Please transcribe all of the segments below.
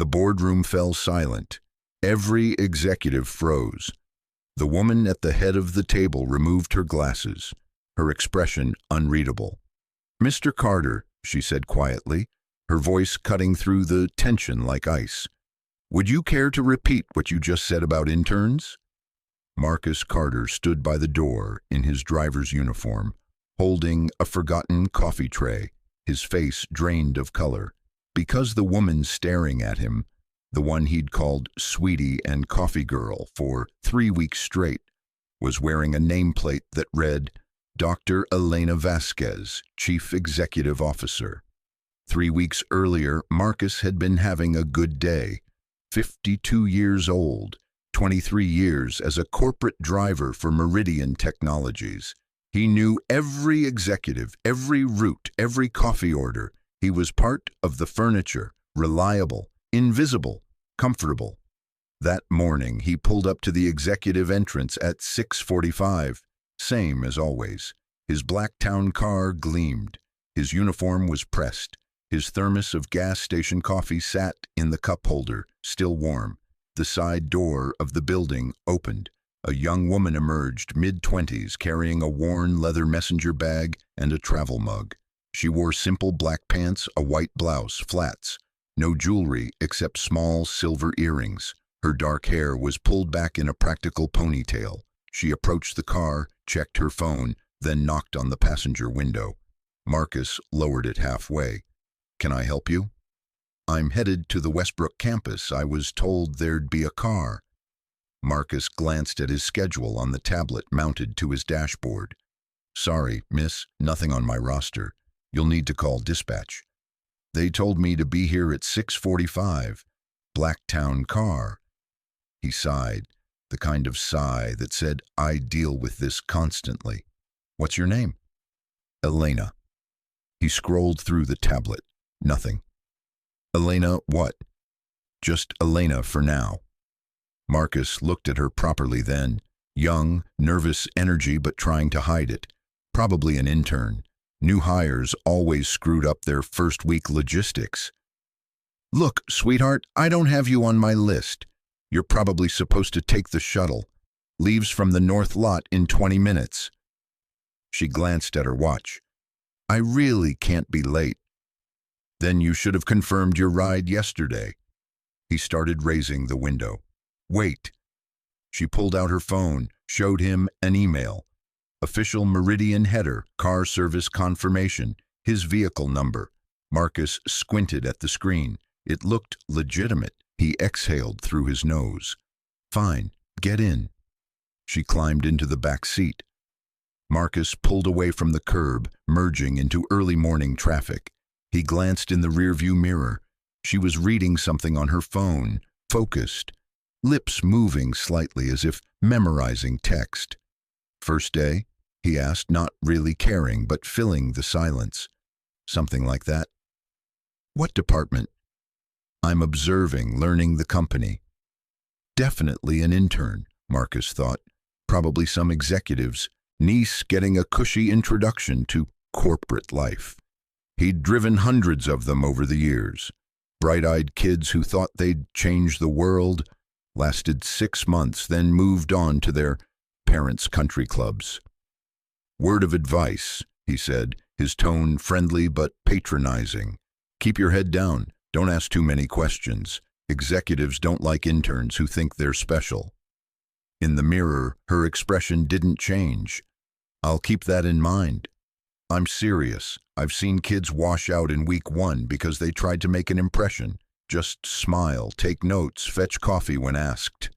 The boardroom fell silent. Every executive froze. The woman at the head of the table removed her glasses, her expression unreadable. "Mr. Carter," she said quietly, her voice cutting through the tension like ice, "would you care to repeat what you just said about interns?" Marcus Carter stood by the door in his driver's uniform, holding a forgotten coffee tray, his face drained of color. Because the woman staring at him, the one he'd called Sweetie and Coffee Girl for 3 weeks straight, was wearing a nameplate that read, Dr. Elena Vasquez, Chief Executive Officer. 3 weeks earlier, Marcus had been having a good day. 52 years old, 23 years as a corporate driver for Meridian Technologies. He knew every executive, every route, every coffee order. He was part of the furniture, reliable, invisible, comfortable. That morning, he pulled up to the executive entrance at 6:45, same as always. His black town car gleamed. His uniform was pressed. His thermos of gas station coffee sat in the cup holder, still warm. The side door of the building opened. A young woman emerged, mid-20s, carrying a worn leather messenger bag and a travel mug. She wore simple black pants, a white blouse, flats. No jewelry except small silver earrings. Her dark hair was pulled back in a practical ponytail. She approached the car, checked her phone, then knocked on the passenger window. Marcus lowered it halfway. "Can I help you?" "I'm headed to the Westbrook campus. I was told there'd be a car." Marcus glanced at his schedule on the tablet mounted to his dashboard. "Sorry, miss, nothing on my roster. You'll need to call dispatch. They told me to be here at 6:45. Blacktown car." He sighed, the kind of sigh that said, "I deal with this constantly." "What's your name?" "Elena." He scrolled through the tablet. Nothing. "Elena what?" "Just Elena for now." Marcus looked at her properly then. Young, nervous energy but trying to hide it. Probably an intern. New hires always screwed up their first week logistics. "Look, sweetheart, I don't have you on my list. You're probably supposed to take the shuttle. Leaves from the north lot in 20 minutes. She glanced at her watch. "I really can't be late." "Then you should have confirmed your ride yesterday." He started raising the window. "Wait." She pulled out her phone, showed him an email. Official Meridian header, car service confirmation, his vehicle number. Marcus squinted at the screen. It looked legitimate. He exhaled through his nose. "Fine, get in." She climbed into the back seat. Marcus pulled away from the curb, merging into early morning traffic. He glanced in the rearview mirror. She was reading something on her phone, focused, lips moving slightly as if memorizing text. "First day?" he asked, not really caring, but filling the silence. "Something like that." "What department?" "I'm observing, learning the company." Definitely an intern, Marcus thought. Probably some executive's niece getting a cushy introduction to corporate life. He'd driven hundreds of them over the years. Bright-eyed kids who thought they'd change the world, lasted 6 months, then moved on to their parents' country clubs. "Word of advice," he said, his tone friendly but patronizing. "Keep your head down. Don't ask too many questions. Executives don't like interns who think they're special." In the mirror, her expression didn't change. "I'll keep that in mind. I'm serious. I've seen kids wash out in week 1 because they tried to make an impression. Just smile, take notes, fetch coffee when asked."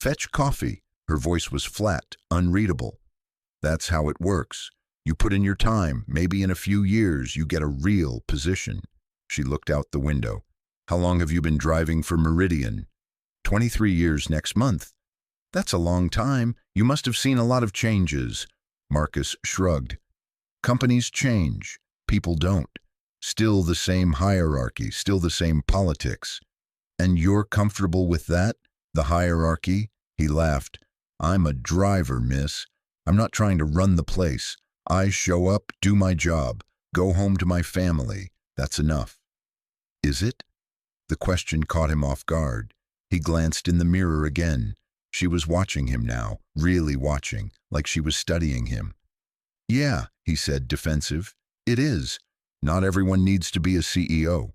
"Fetch coffee?" Her voice was flat, unreadable. "That's how it works. You put in your time. Maybe in a few years you get a real position." She looked out the window. "How long have you been driving for Meridian?" 23 years next month." "That's a long time. You must have seen a lot of changes." Marcus shrugged. "Companies change. People don't. Still the same hierarchy, still the same politics." "And you're comfortable with that? The hierarchy?" He laughed. "I'm a driver, miss. I'm not trying to run the place. I show up, do my job, go home to my family. That's enough." "Is it?" The question caught him off guard. He glanced in the mirror again. She was watching him now, really watching, like she was studying him. "Yeah," he said, defensive. "It is. Not everyone needs to be a CEO."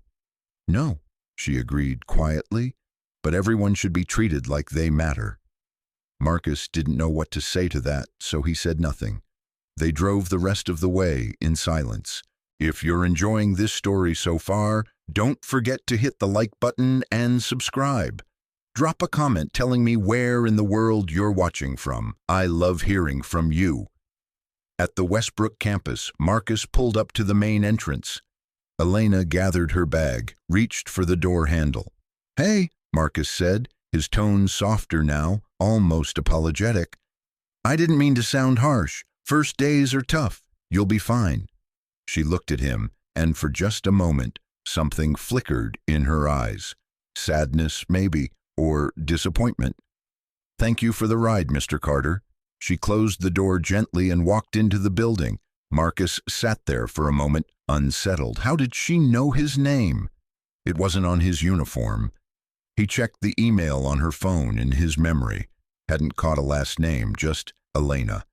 "No," she agreed quietly, "but everyone should be treated like they matter." Marcus didn't know what to say to that, so he said nothing. They drove the rest of the way in silence. If you're enjoying this story so far, don't forget to hit the like button and subscribe. Drop a comment telling me where in the world you're watching from. I love hearing from you. At the Westbrook campus, Marcus pulled up to the main entrance. Elena gathered her bag, reached for the door handle. "Hey," Marcus said, his tone softer now, almost apologetic. "I didn't mean to sound harsh. First days are tough. You'll be fine." She looked at him, and for just a moment, something flickered in her eyes. Sadness, maybe, or disappointment. "Thank you for the ride, Mr. Carter." She closed the door gently and walked into the building. Marcus sat there for a moment, unsettled. How did she know his name? It wasn't on his uniform. He checked the email on her phone in his memory. Hadn't caught a last name, just Elena.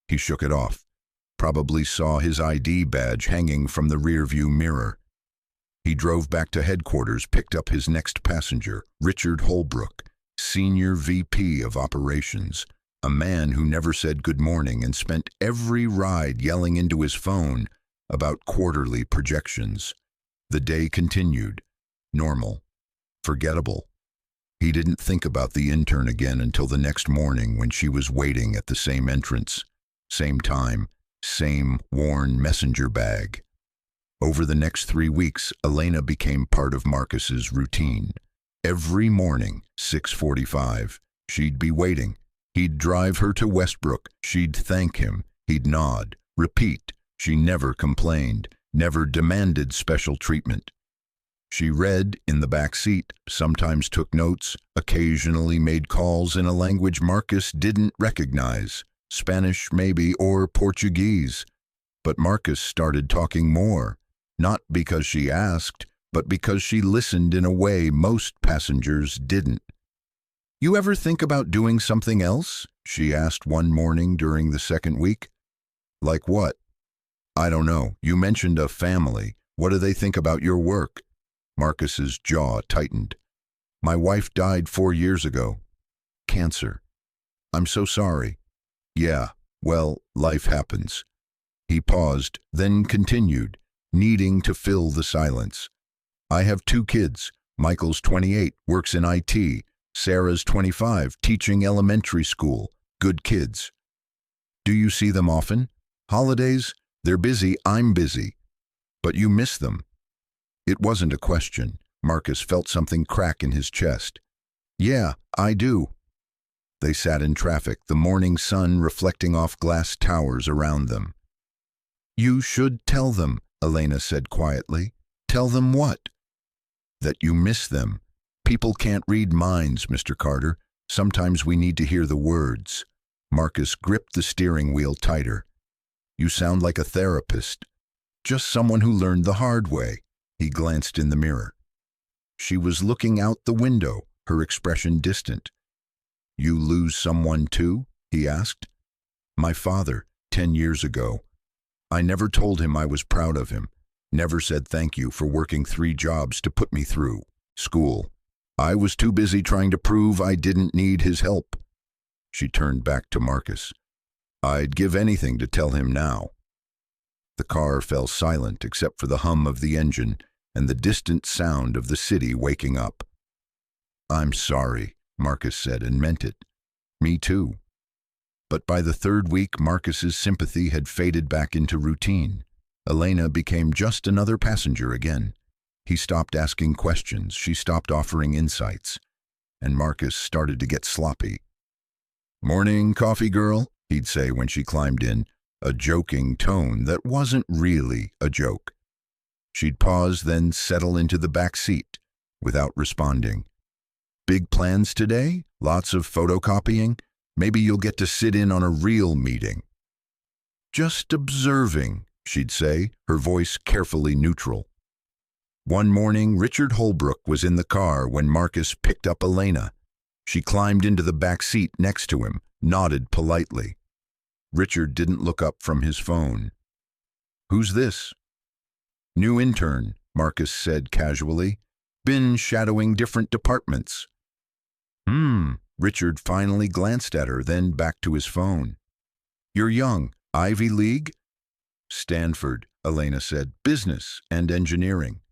He shook it off. Probably saw his ID badge hanging from the rearview mirror. He drove back to headquarters, picked up his next passenger, Richard Holbrook, Senior VP of Operations, a man who never said good morning and spent every ride yelling into his phone about quarterly projections. The day continued. Normal. Forgettable. He didn't think about the intern again until the next morning when she was waiting at the same entrance, same time, same worn messenger bag. Over the next 3 weeks, Elena became part of Marcus's routine. Every morning, 6:45, she'd be waiting. He'd drive her to Westbrook. She'd thank him. He'd nod. Repeat. She never complained, never demanded special treatment. She read in the back seat, sometimes took notes, occasionally made calls in a language Marcus didn't recognize, Spanish maybe, or Portuguese. But Marcus started talking more, not because she asked, but because she listened in a way most passengers didn't. "You ever think about doing something else?" she asked one morning during the second week. "Like what?" "I don't know. You mentioned a family. What do they think about your work?" Marcus's jaw tightened. "My wife died 4 years ago. Cancer." "I'm so sorry." "Yeah, well, life happens." He paused, then continued, needing to fill the silence. "I have 2 kids. Michael's 28, works in IT. Sarah's 25, teaching elementary school. Good kids." "Do you see them often?" "Holidays? They're busy, I'm busy." "But you miss them." It wasn't a question. Marcus felt something crack in his chest. "Yeah, I do." They sat in traffic, the morning sun reflecting off glass towers around them. "You should tell them," Elena said quietly. "Tell them what?" "That you miss them. People can't read minds, Mr. Carter. Sometimes we need to hear the words." Marcus gripped the steering wheel tighter. "You sound like a therapist. Just someone who learned the hard way." He glanced in the mirror. She was looking out the window, her expression distant. "You lose someone too?" he asked. "My father, 10 years ago. I never told him I was proud of him. Never said thank you for working 3 jobs to put me through school. I was too busy trying to prove I didn't need his help." She turned back to Marcus. "I'd give anything to tell him now." The car fell silent except for the hum of the engine and the distant sound of the city waking up. "I'm sorry," Marcus said, and meant it. "Me too." But by the 3rd week, Marcus's sympathy had faded back into routine. Elena became just another passenger again. He stopped asking questions, she stopped offering insights, and Marcus started to get sloppy. "Morning, coffee girl," he'd say when she climbed in, a joking tone that wasn't really a joke. She'd pause, then settle into the back seat without responding. "Big plans today? Lots of photocopying? Maybe you'll get to sit in on a real meeting." "Just observing," she'd say, her voice carefully neutral. One morning, Richard Holbrook was in the car when Marcus picked up Elena. She climbed into the back seat next to him, nodded politely. Richard didn't look up from his phone. "Who's this?" "New intern," Marcus said casually. "Been shadowing different departments." Richard finally glanced at her, then back to his phone. "You're young. Ivy League?" "Stanford," Elena said. "Business and engineering."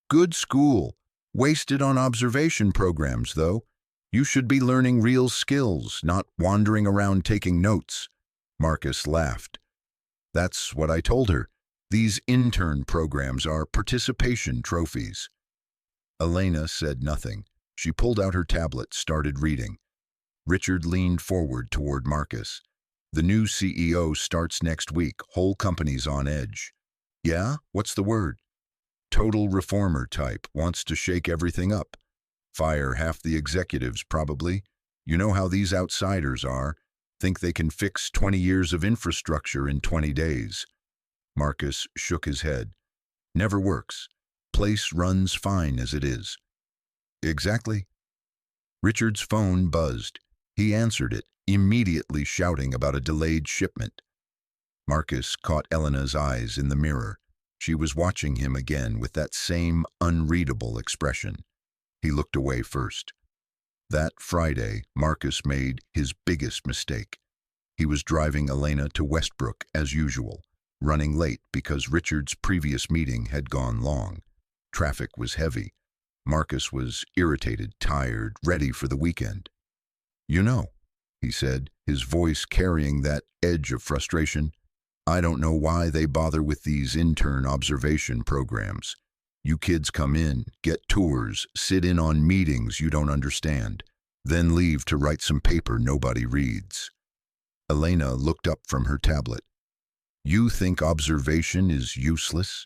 "Good school. Wasted on observation programs, though. You should be learning real skills, not wandering around taking notes." Marcus laughed. "That's what I told her. These intern programs are participation trophies." Elena said nothing. She pulled out her tablet, started reading. Richard leaned forward toward Marcus. "The new CEO starts next week. Whole company's on edge." "Yeah? What's the word?" "Total reformer type. Wants to shake everything up. Fire half the executives, probably. You know how these outsiders are. Think they can fix 20 years of infrastructure in 20 days. Marcus shook his head. "Never works. Place runs fine as it is." "Exactly." Richard's phone buzzed. He answered it, immediately shouting about a delayed shipment. Marcus caught Elena's eyes in the mirror. She was watching him again with that same unreadable expression. He looked away first. That Friday, Marcus made his biggest mistake. He was driving Elena to Westbrook as usual, running late because Richard's previous meeting had gone long. Traffic was heavy. Marcus was irritated, tired, ready for the weekend. "You know," he said, his voice carrying that edge of frustration, "I don't know why they bother with these intern observation programs. You kids come in, get tours, sit in on meetings you don't understand, then leave to write some paper nobody reads." Elena looked up from her tablet. "You think observation is useless?"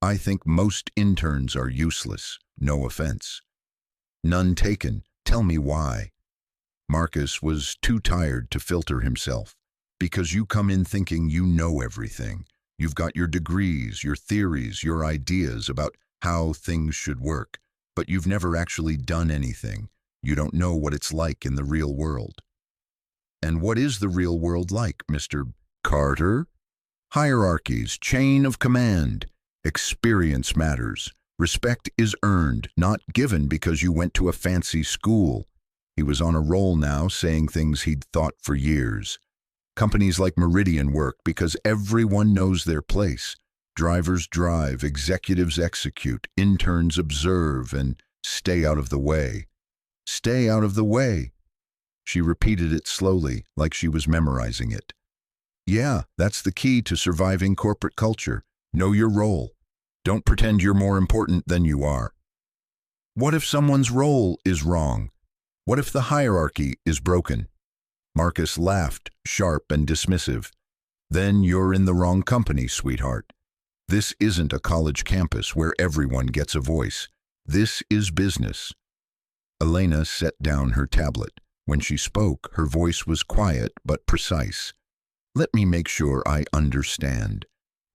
"I think most interns are useless, no offense." "None taken. Tell me why." Marcus was too tired to filter himself. "Because you come in thinking you know everything. You've got your degrees, your theories, your ideas about how things should work, but you've never actually done anything. You don't know what it's like in the real world." "And what is the real world like, Mr. Carter?" "Hierarchies, chain of command. Experience matters. Respect is earned, not given because you went to a fancy school." He was on a roll now, saying things he'd thought for years. "Companies like Meridian work because everyone knows their place. Drivers drive, executives execute, interns observe, and stay out of the way." "Stay out of the way." She repeated it slowly, like she was memorizing it. "Yeah, that's the key to surviving corporate culture. Know your role. Don't pretend you're more important than you are." "What if someone's role is wrong? What if the hierarchy is broken?" Marcus laughed, sharp and dismissive. "Then you're in the wrong company, sweetheart. This isn't a college campus where everyone gets a voice. This is business." Elena set down her tablet. When she spoke, her voice was quiet but precise. "Let me make sure I understand.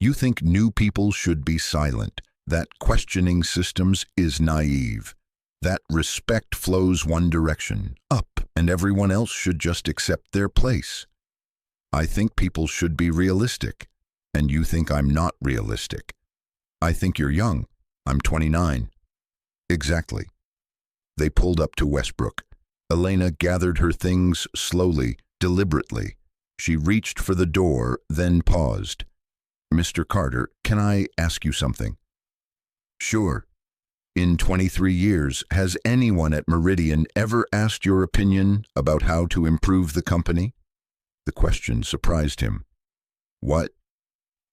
You think new people should be silent, that questioning systems is naive, that respect flows one direction, up, and everyone else should just accept their place. I think people should be realistic, and you think I'm not realistic. I think you're young. I'm 29. Exactly." They pulled up to Westbrook. Elena gathered her things slowly, deliberately. She reached for the door, then paused. "Mr. Carter, can I ask you something?" "Sure." "In 23 years, has anyone at Meridian ever asked your opinion about how to improve the company?" The question surprised him. "What?"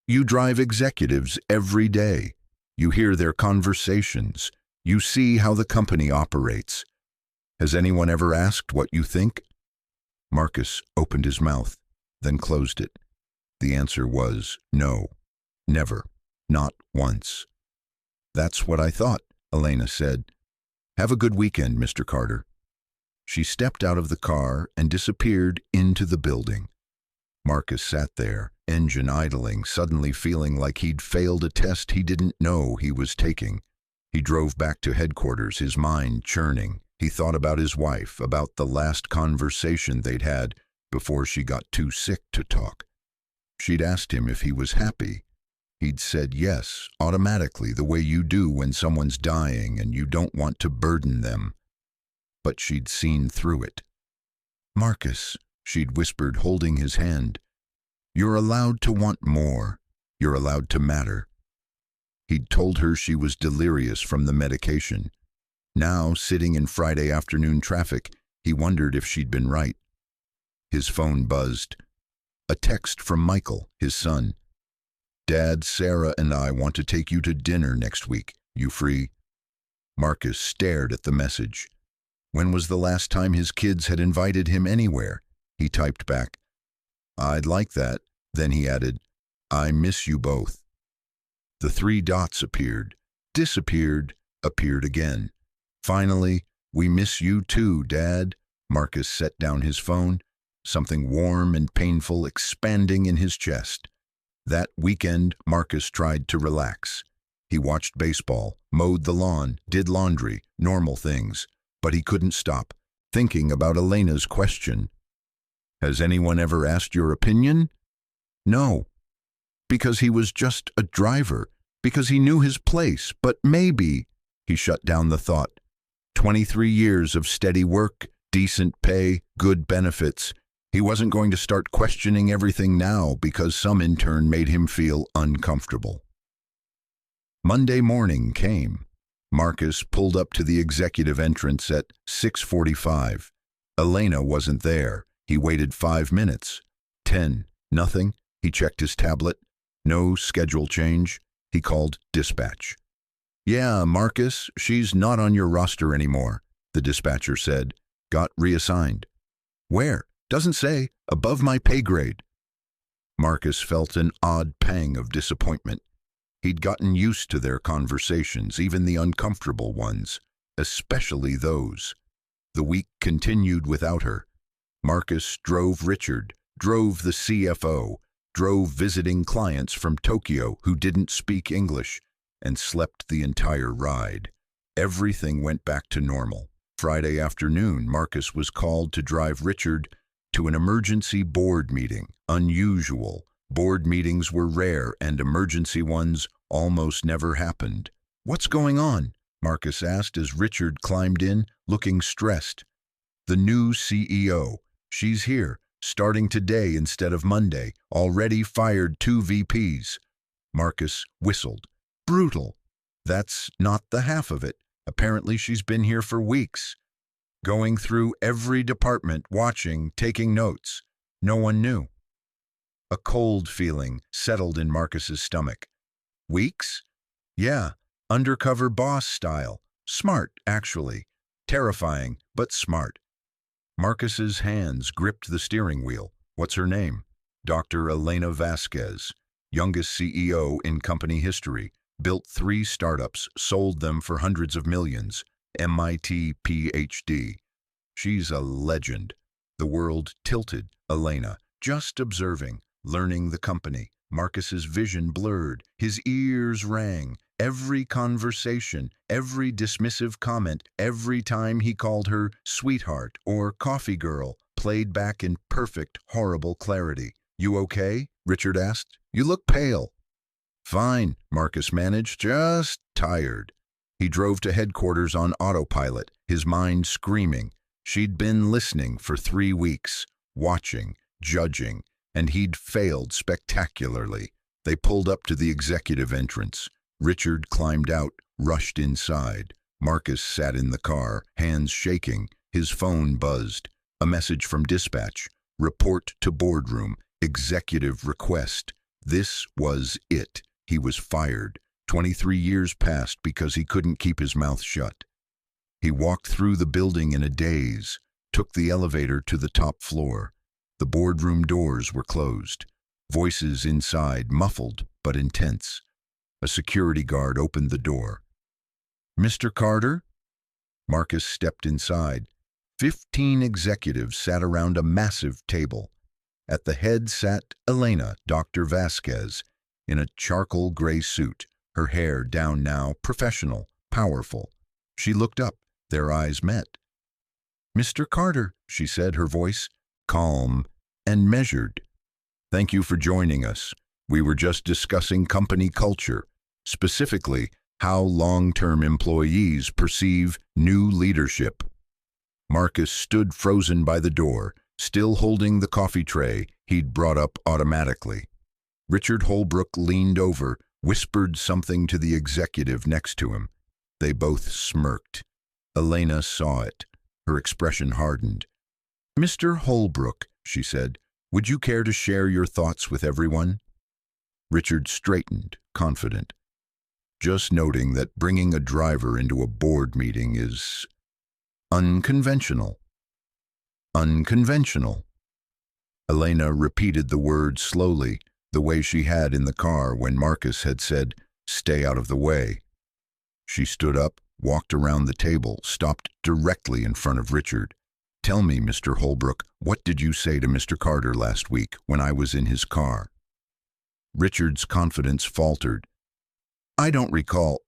"You drive executives every day. You hear their conversations. You see how the company operates. Has anyone ever asked what you think?" Marcus opened his mouth, then closed it. The answer was no, never, not once. "That's what I thought," Elena said. "Have a good weekend, Mr. Carter." She stepped out of the car and disappeared into the building. Marcus sat there, engine idling, suddenly feeling like he'd failed a test he didn't know he was taking. He drove back to headquarters, his mind churning. He thought about his wife, about the last conversation they'd had before she got too sick to talk. She'd asked him if he was happy. He'd said yes, automatically, the way you do when someone's dying and you don't want to burden them. But she'd seen through it. "Marcus," she'd whispered, holding his hand, "you're allowed to want more. You're allowed to matter." He'd told her she was delirious from the medication. Now, sitting in Friday afternoon traffic, he wondered if she'd been right. His phone buzzed. A text from Michael, his son. "Dad, Sarah, and I want to take you to dinner next week. You free?" Marcus stared at the message. When was the last time his kids had invited him anywhere? He typed back, "I'd like that." Then he added, "I miss you both." The three dots appeared, disappeared, appeared again. Finally, "We miss you too, Dad." Marcus set down his phone, something warm and painful expanding in his chest. That weekend, Marcus tried to relax. He watched baseball, mowed the lawn, did laundry, normal things. But he couldn't stop, thinking about Elena's question. "Has anyone ever asked your opinion?" No. Because he was just a driver, because he knew his place, but maybe, he shut down the thought. 23 years of steady work, decent pay, good benefits. He wasn't going to start questioning everything now because some intern made him feel uncomfortable. Monday morning came. Marcus pulled up to the executive entrance at 6:45. Elena wasn't there. He waited 5 minutes. 10. Nothing. He checked his tablet. No schedule change. He called dispatch. "Yeah, Marcus, she's not on your roster anymore," the dispatcher said. "Got reassigned." "Where?" "Doesn't say. Above my pay grade." Marcus felt an odd pang of disappointment. He'd gotten used to their conversations, even the uncomfortable ones, especially those. The week continued without her. Marcus drove Richard, drove the CFO, drove visiting clients from Tokyo who didn't speak English, and slept the entire ride. Everything went back to normal. Friday afternoon, Marcus was called to drive Richard to an emergency board meeting. Unusual. Board meetings were rare, and emergency ones almost never happened. "What's going on?" Marcus asked as Richard climbed in, looking stressed. "The new CEO. She's here, starting today instead of Monday. Already fired 2 VPs. Marcus whistled. "Brutal." "That's not the half of it. Apparently she's been here for weeks. Going through every department, watching, taking notes. No one knew." A cold feeling settled in Marcus's stomach. "Weeks?" "Yeah, undercover boss style. Smart, actually. Terrifying, but smart." Marcus's hands gripped the steering wheel. "What's her name?" "Dr. Elena Vasquez. Youngest CEO in company history. Built 3 startups, sold them for hundreds of millions. MIT PhD. She's a legend." The world tilted. Elena, just observing, learning the company. Marcus's vision blurred. His ears rang. Every conversation, every dismissive comment, every time he called her sweetheart or coffee girl, played back in perfect, horrible clarity. "You okay?" Richard asked. "You look pale." "Fine," Marcus managed, "just tired." He drove to headquarters on autopilot, his mind screaming. She'd been listening for 3 weeks, watching, judging, and he'd failed spectacularly. They pulled up to the executive entrance. Richard climbed out, rushed inside. Marcus sat in the car, hands shaking. His phone buzzed. A message from dispatch. "Report to boardroom. Executive request." This was it. He was fired. 23 years passed because he couldn't keep his mouth shut. He walked through the building in a daze, took the elevator to the top floor. The boardroom doors were closed. Voices inside, muffled but intense. A security guard opened the door. "Mr. Carter?" Marcus stepped inside. 15 executives sat around a massive table. At the head sat Elena, Dr. Vasquez, in a charcoal gray suit, her hair down now, professional, powerful. She looked up. Their eyes met. "Mr. Carter," she said, her voice calm and measured. "Thank you for joining us. We were just discussing company culture, specifically how long-term employees perceive new leadership." Marcus stood frozen by the door, still holding the coffee tray he'd brought up automatically. Richard Holbrook leaned over, whispered something to the executive next to him. They both smirked. Elena saw it. Her expression hardened. "Mr. Holbrook," she said, "would you care to share your thoughts with everyone?" Richard straightened, confident. "Just noting that bringing a driver into a board meeting is unconventional." Unconventional. Elena repeated the word slowly, the way she had in the car when Marcus had said, "Stay out of the way." She stood up, walked around the table, stopped directly in front of Richard. "Tell me, Mr. Holbrook, what did you say to Mr. Carter last week when I was in his car?" Richard's confidence faltered. "I don't recall."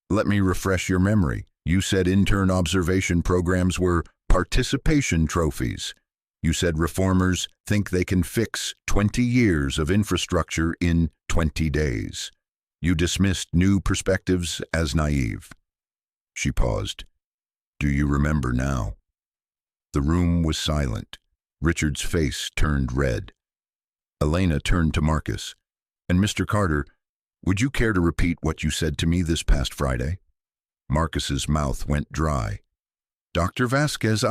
"Let me refresh your memory. You said intern observation programs were participation trophies. You said reformers think they can fix 20 years of infrastructure in 20 days. You dismissed new perspectives as naive." She paused. "Do you remember now?" The room was silent. Richard's face turned red. Elena turned to Marcus. "And Mr. Carter, would you care to repeat what you said to me this past Friday?" Marcus's mouth went dry. "Dr. Vasquez,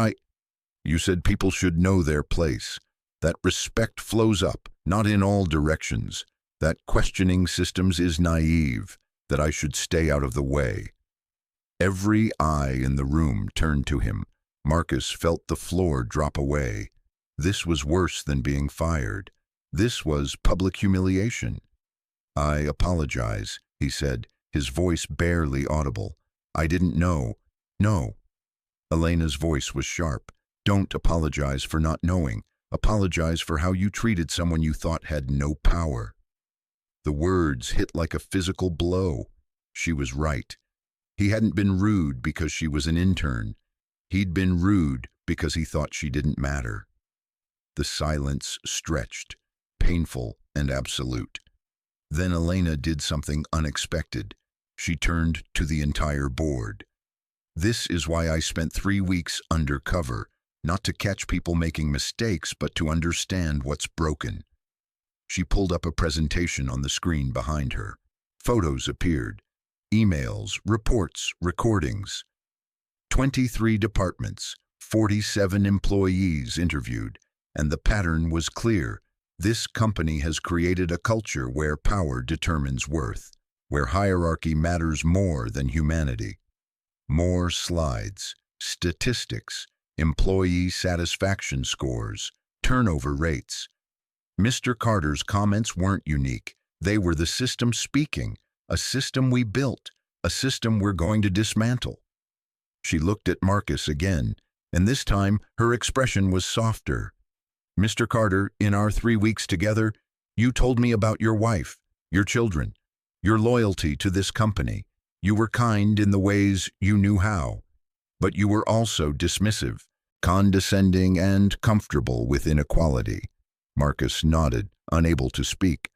You said people should know their place. That respect flows up, not in all directions. That questioning systems is naive. That I should stay out of the way." Every eye in the room turned to him. Marcus felt the floor drop away. This was worse than being fired. This was public humiliation. "I apologize," he said, his voice barely audible. "I didn't know." "No." Elena's voice was sharp. "Don't apologize for not knowing. Apologize for how you treated someone you thought had no power." The words hit like a physical blow. She was right. He hadn't been rude because she was an intern. He'd been rude because he thought she didn't matter. The silence stretched, painful and absolute. Then Elena did something unexpected. She turned to the entire board. "This is why I spent 3 weeks undercover, not to catch people making mistakes, but to understand what's broken." She pulled up a presentation on the screen behind her. Photos appeared. Emails, reports, recordings. 23 departments, 47 employees interviewed, and the pattern was clear. This company has created a culture where power determines worth, where hierarchy matters more than humanity. More slides, statistics, employee satisfaction scores, turnover rates. Mr. Carter's comments weren't unique. They were the system speaking, a system we built, a system we're going to dismantle. She looked at Marcus again, and this time her expression was softer. "Mr. Carter, in our 3 weeks together, you told me about your wife, your children, your loyalty to this company. You were kind in the ways you knew how, but you were also dismissive, condescending, and comfortable with inequality." Marcus nodded, unable to speak.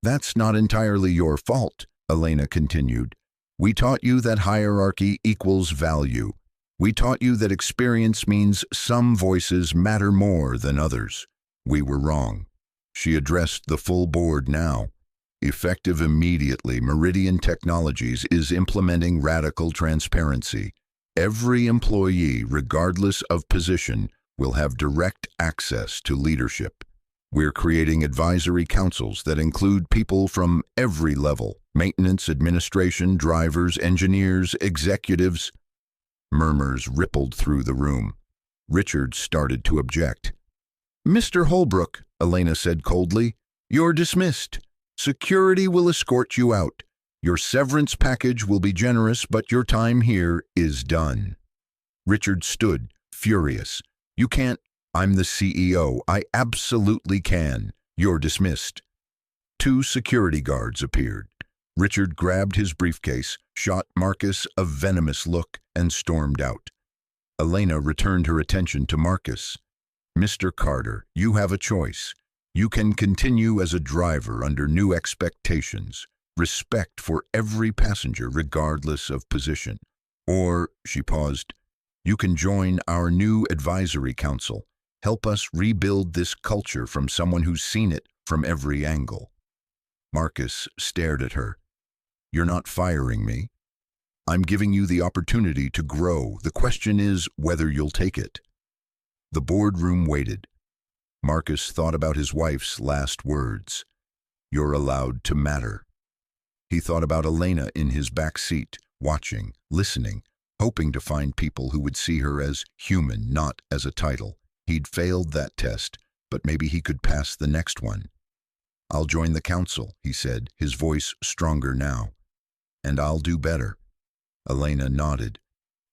"That's not entirely your fault," Elena continued. "We taught you that hierarchy equals value. We taught you that experience means some voices matter more than others. We were wrong." She addressed the full board now. "Effective immediately, Meridian Technologies is implementing radical transparency. Every employee, regardless of position, will have direct access to leadership. We're creating advisory councils that include people from every level: maintenance, administration, drivers, engineers, executives." Murmurs rippled through the room. Richard started to object. "Mr. Holbrook," Elena said coldly, "you're dismissed. Security will escort you out. Your severance package will be generous, but your time here is done." Richard stood, furious. "You can't." "I'm the CEO. I absolutely can. You're dismissed." 2 security guards appeared. Richard grabbed his briefcase, shot Marcus a venomous look, and stormed out. Elena returned her attention to Marcus. "Mr. Carter, you have a choice. You can continue as a driver under new expectations, respect for every passenger regardless of position. Or," she paused, "you can join our new advisory council. Help us rebuild this culture from someone who's seen it from every angle." Marcus stared at her. "You're not firing me. I'm giving you the opportunity to grow. The question is whether you'll take it." The boardroom waited. Marcus thought about his wife's last words. "You're allowed to matter." He thought about Elena in his back seat, watching, listening, hoping to find people who would see her as human, not as a title. He'd failed that test, but maybe he could pass the next one. "I'll join the council," he said, his voice stronger now. "And I'll do better." Elena nodded.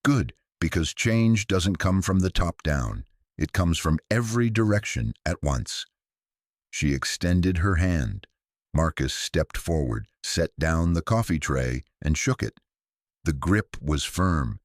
"Good, because change doesn't come from the top down. It comes from every direction at once." She extended her hand. Marcus stepped forward, set down the coffee tray, and shook it. The grip was firm,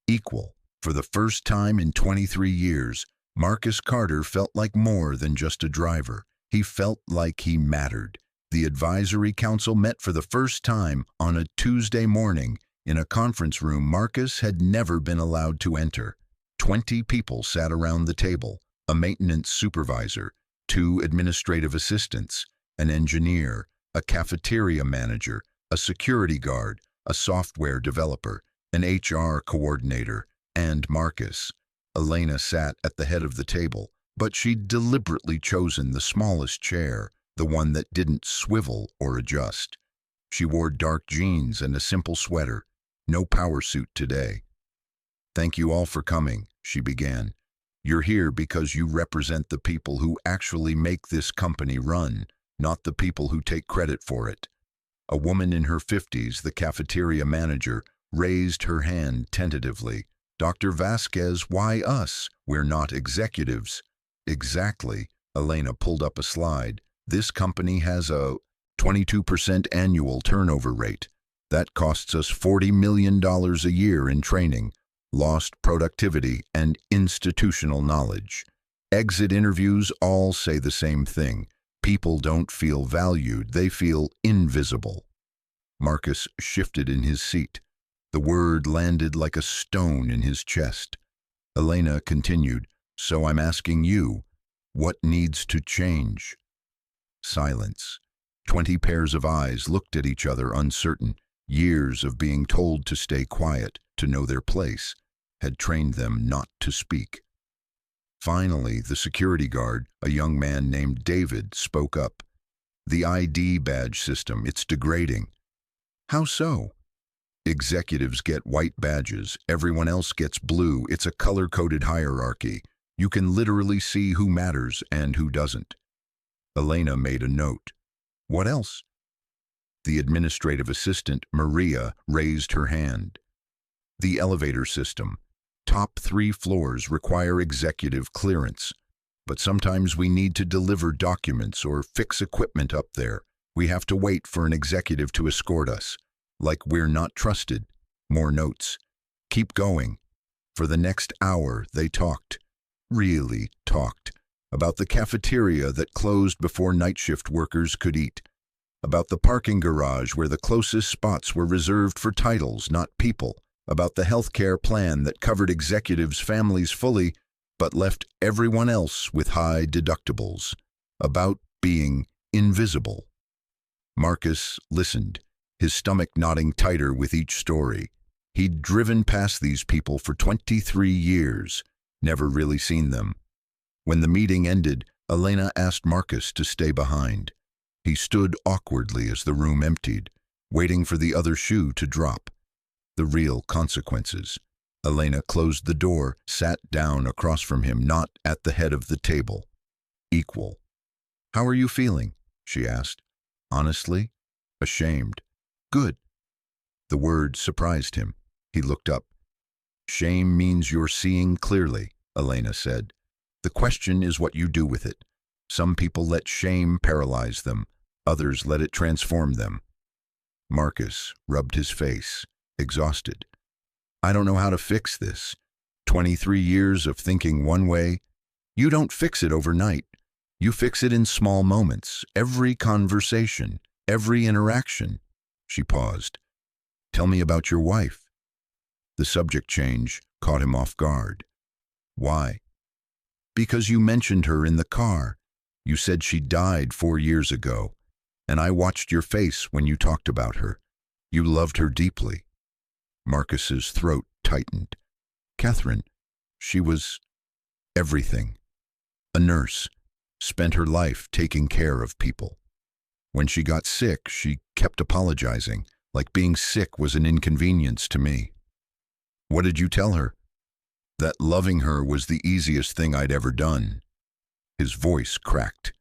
equal. For the first time in 23 years, Marcus Carter felt like more than just a driver. He felt like he mattered. The advisory council met for the first time on a Tuesday morning in a conference room Marcus had never been allowed to enter. 20 people sat around the table: a maintenance supervisor, 2 administrative assistants, an engineer, a cafeteria manager, a security guard, a software developer, an HR coordinator, and Marcus. Elena sat at the head of the table, but she'd deliberately chosen the smallest chair, the one that didn't swivel or adjust. She wore dark jeans and a simple sweater. No power suit today. "Thank you all for coming," she began. "You're here because you represent the people who actually make this company run, not the people who take credit for it." A woman in her 50s, the cafeteria manager, raised her hand tentatively. "Dr. Vasquez, why us? We're not executives." "Exactly." Elena pulled up a slide. "This company has a 22% annual turnover rate. That costs us $40 million a year in training, lost productivity, and institutional knowledge. Exit interviews all say the same thing. People don't feel valued, they feel invisible." Marcus shifted in his seat. The word landed like a stone in his chest. Elena continued, "So I'm asking you, what needs to change?" Silence. 20 pairs of eyes looked at each other, uncertain. Years of being told to stay quiet, to know their place, had trained them not to speak. Finally, the security guard, a young man named David, spoke up. "The ID badge system, it's degrading." "How so?" "Executives get white badges, everyone else gets blue. It's a color-coded hierarchy. You can literally see who matters and who doesn't." Elena made a note. "What else?" The administrative assistant, Maria, raised her hand. "The elevator system. Top 3 floors require executive clearance. But sometimes we need to deliver documents or fix equipment up there. We have to wait for an executive to escort us. Like we're not trusted." More notes. "Keep going." For the next hour, they talked. Really talked. About the cafeteria that closed before night shift workers could eat. About the parking garage where the closest spots were reserved for titles, not people. About the healthcare plan that covered executives' families fully, but left everyone else with high deductibles. About being invisible. Marcus listened, his stomach knotting tighter with each story. He'd driven past these people for 23 years, never really seen them. When the meeting ended, Elena asked Marcus to stay behind. He stood awkwardly as the room emptied, waiting for the other shoe to drop. The real consequences. Elena closed the door, sat down across from him, not at the head of the table. Equal. "How are you feeling?" she asked. "Honestly? Ashamed." "Good." The word surprised him. He looked up. "Shame means you're seeing clearly," Elena said. "The question is what you do with it. Some people let shame paralyze them. Others let it transform them." Marcus rubbed his face, exhausted. I don't know how to fix this. 23 years of thinking one way. You don't fix it overnight. You fix it in small moments, every conversation, every interaction. She paused. Tell me about your wife. The subject change caught him off guard. Why? Because you mentioned her in the car. You said she died 4 years ago, and I watched your face when you talked about her. You loved her deeply. Marcus's throat tightened. Catherine, she was everything. A nurse, spent her life taking care of people. When she got sick, she kept apologizing, like being sick was an inconvenience to me. What did you tell her? That loving her was the easiest thing I'd ever done. His voice cracked,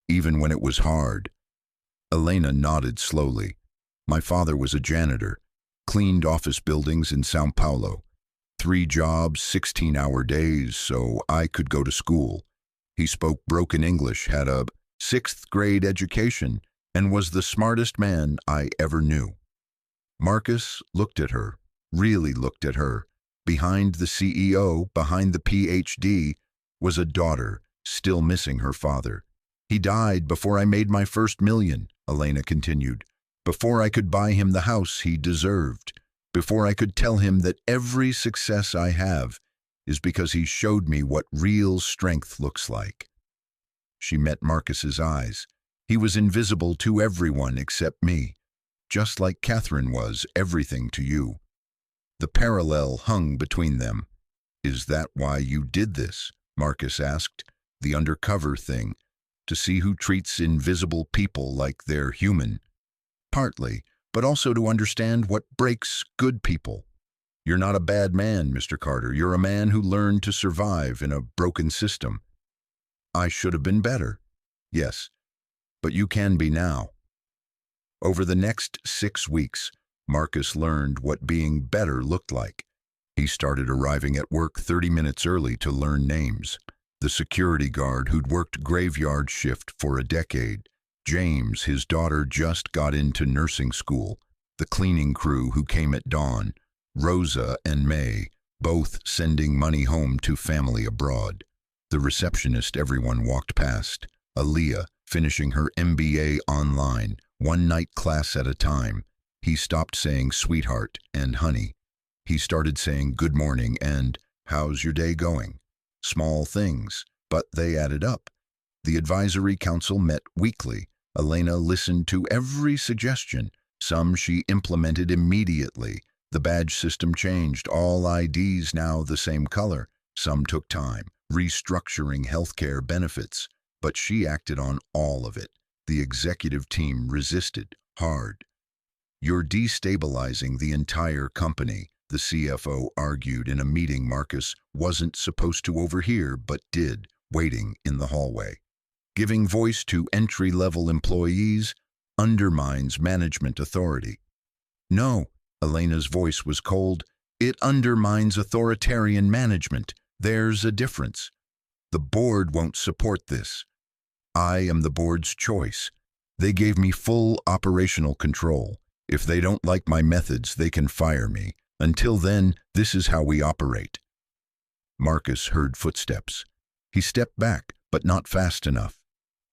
even when it was hard. Elena nodded slowly. My father was a janitor, cleaned office buildings in São Paulo. 3 jobs, 16-hour days, so I could go to school. He spoke broken English, had a 6th grade education, and was the smartest man I ever knew. Marcus looked at her, really looked at her. Behind the CEO, behind the PhD, was a daughter, still missing her father. He died before I made my first million, Elena continued. Before I could buy him the house he deserved. Before I could tell him that every success I have is because he showed me what real strength looks like. She met Marcus's eyes. He was invisible to everyone except me, just like Catherine was everything to you. The parallel hung between them. Is that why you did this? Marcus asked. The undercover thing, to see who treats invisible people like they're human. Partly, but also to understand what breaks good people. You're not a bad man, Mr. Carter. You're a man who learned to survive in a broken system. I should have been better. Yes, but you can be now. Over the next 6 weeks, Marcus learned what being better looked like. He started arriving at work 30 minutes early to learn names. The security guard who'd worked graveyard shift for a decade. James, his daughter, just got into nursing school. The cleaning crew who came at dawn. Rosa and May, both sending money home to family abroad. The receptionist everyone walked past. Aaliyah, finishing her MBA online, 1-night class at a time. He stopped saying sweetheart and honey. He started saying good morning and how's your day going? Small things, but they added up. The advisory council met weekly. Elena listened to every suggestion. Some she implemented immediately. The badge system changed, all IDs now the same color. Some took time, restructuring healthcare benefits. But she acted on all of it. The executive team resisted, hard. You're destabilizing the entire company, the CFO argued in a meeting Marcus wasn't supposed to overhear but did, waiting in the hallway. Giving voice to entry-level employees undermines management authority. No, Elena's voice was cold. It undermines authoritarian management. There's a difference. The board won't support this. I am the board's choice. They gave me full operational control. If they don't like my methods, they can fire me. Until then, this is how we operate. Marcus heard footsteps. He stepped back, but not fast enough.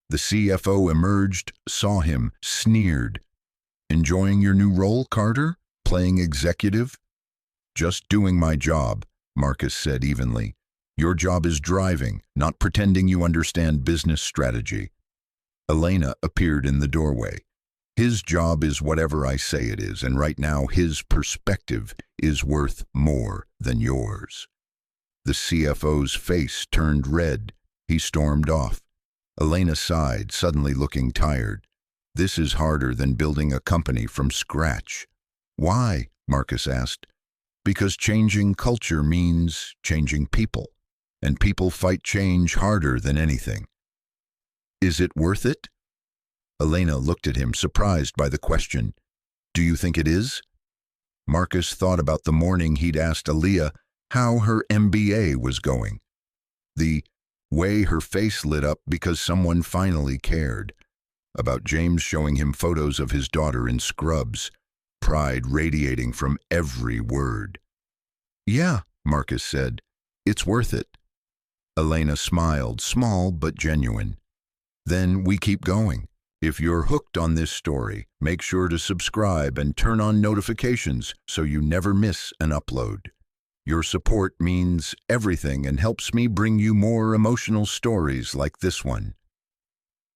The CFO emerged, saw him, sneered. Enjoying your new role, Carter? Playing executive? Just doing my job, Marcus said evenly. Your job is driving, not pretending you understand business strategy. Elena appeared in the doorway. His job is whatever I say it is, and right now his perspective is worth more than yours. The CFO's face turned red. He stormed off. Elena sighed, suddenly looking tired. This is harder than building a company from scratch. Why? Marcus asked. Because changing culture means changing people, and people fight change harder than anything. Is it worth it? Elena looked at him, surprised by the question. Do you think it is? Marcus thought about the morning he'd asked Aaliyah how her MBA was going. The way her face lit up because someone finally cared. about James showing him photos of his daughter in scrubs, pride radiating from every word. "Yeah," Marcus said, "it's worth it." Elena smiled, small but genuine. "Then we keep going. If you're hooked on this story, make sure to subscribe and turn on notifications so you never miss an upload. Your support means everything and helps me bring you more emotional stories like this one."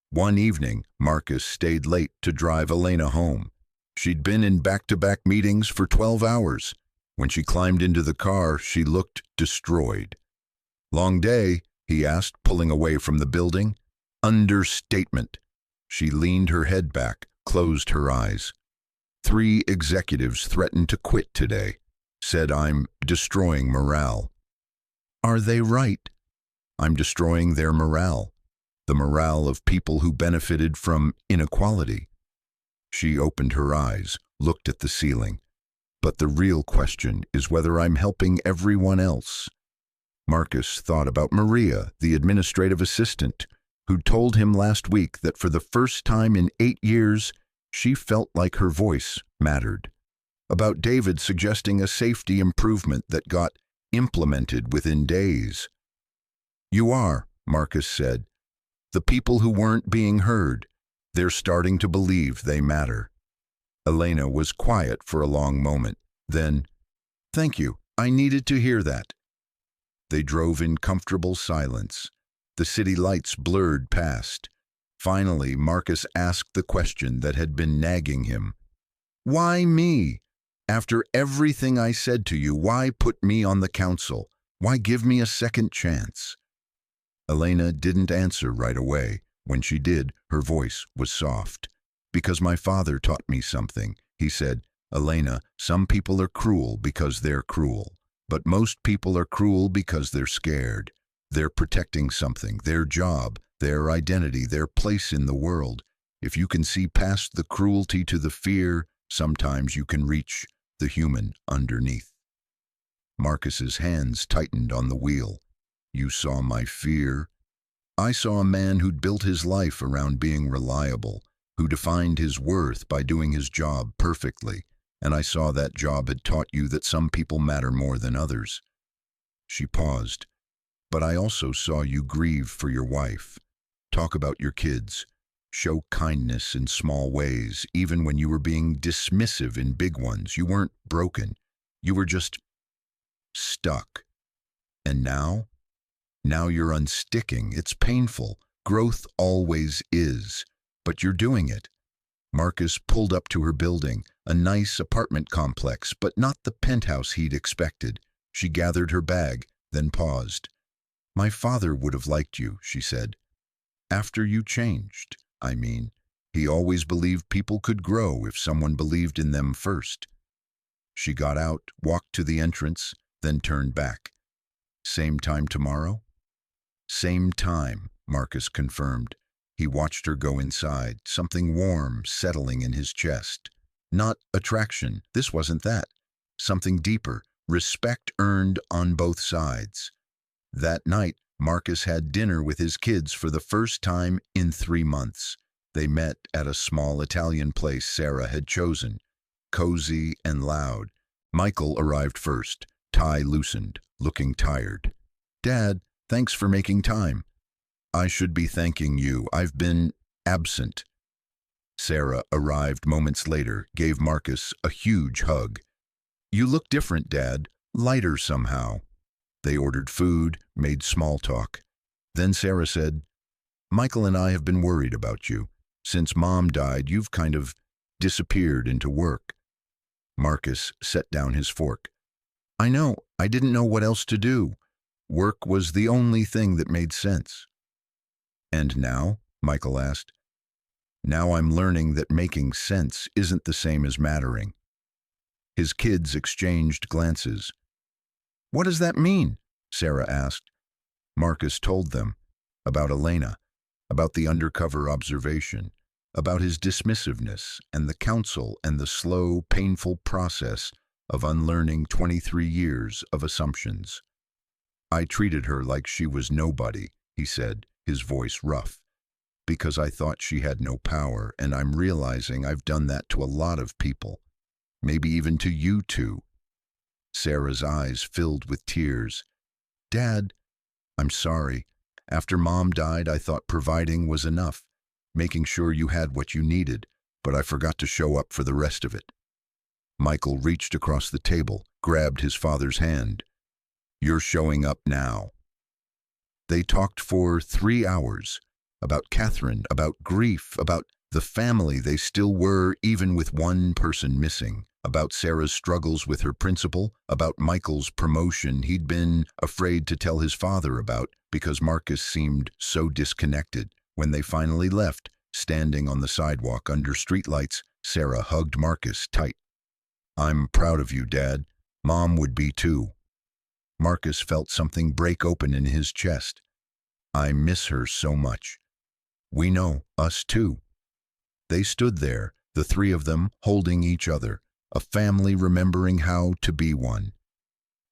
One evening, Marcus stayed late to drive Elena home. She'd been in back-to-back meetings for 12 hours. When she climbed into the car, she looked destroyed. "Long day?" he asked, pulling away from the building. "Understatement." She leaned her head back, closed her eyes. "3 executives threatened to quit today. Said I'm destroying morale." "Are they right?" "I'm destroying their morale. The morale of people who benefited from inequality." She opened her eyes, looked at the ceiling. "But the real question is whether I'm helping everyone else." Marcus thought about Maria, the administrative assistant, who told him last week that for the first time in 8 years, she felt like her voice mattered. About David suggesting a safety improvement that got implemented within days. "You are," Marcus said. "The people who weren't being heard, they're starting to believe they matter." Elena was quiet for a long moment. Then, "Thank you, I needed to hear that." They drove in comfortable silence. The city lights blurred past. Finally, Marcus asked the question that had been nagging him. "Why me? After everything I said to you, why put me on the council? Why give me a second chance?" Elena didn't answer right away. When she did, her voice was soft. "Because my father taught me something," he said. "Elena, some people are cruel because they're cruel. But most people are cruel because they're scared. They're protecting something, their job, their identity, their place in the world. If you can see past the cruelty to the fear, sometimes you can reach the human underneath." Marcus's hands tightened on the wheel. "You saw my fear?" "I saw a man who'd built his life around being reliable, who defined his worth by doing his job perfectly, and I saw that job had taught you that some people matter more than others." She paused. "But I also saw you grieve for your wife, talk about your kids, show kindness in small ways, even when you were being dismissive in big ones. You weren't broken. You were just stuck. And now? Now you're unsticking. It's painful. Growth always is. But you're doing it." Marcus pulled up to her building, a nice apartment complex, but not the penthouse he'd expected. She gathered her bag, then paused. "My father would have liked you," she said. "After you changed, I mean. He always believed people could grow if someone believed in them first." She got out, walked to the entrance, then turned back. "Same time tomorrow?" "Same time," Marcus confirmed. He watched her go inside, something warm settling in his chest. Not attraction, this wasn't that. Something deeper, respect earned on both sides. That night, Marcus had dinner with his kids for the first time in 3 months. They met at a small Italian place Sarah had chosen. Cozy and loud. Michael arrived first, tie loosened, looking tired. "Dad, thanks for making time." "I should be thanking you. I've been absent." Sarah arrived moments later, gave Marcus a huge hug. "You look different, Dad. Lighter somehow." They ordered food, made small talk. Then Sarah said, "Michael and I have been worried about you. Since Mom died, you've kind of disappeared into work." Marcus set down his fork. "I know. I didn't know what else to do. Work was the only thing that made sense." "And now?" Michael asked. "Now I'm learning that making sense isn't the same as mattering." His kids exchanged glances. "What does that mean?" Sarah asked. Marcus told them about Elena, about the undercover observation, about his dismissiveness and the counsel and the slow, painful process of unlearning 23 years of assumptions. "I treated her like she was nobody," he said, his voice rough. because I thought she had no power, and I'm realizing I've done that to a lot of people. Maybe even to you too." Sarah's eyes filled with tears. "Dad, I'm sorry. After Mom died, I thought providing was enough, making sure you had what you needed, but I forgot to show up for the rest of it." Michael reached across the table, grabbed his father's hand. "You're showing up now." They talked for 3 hours, about Catherine, about grief, about the family they still were even with one person missing, about Sarah's struggles with her principal, about Michael's promotion he'd been afraid to tell his father about because Marcus seemed so disconnected. When they finally left, standing on the sidewalk under streetlights, Sarah hugged Marcus tight. "I'm proud of you, Dad. Mom would be too." Marcus felt something break open in his chest. "I miss her so much." "We know, us too." They stood there, the three of them, holding each other, a family remembering how to be one.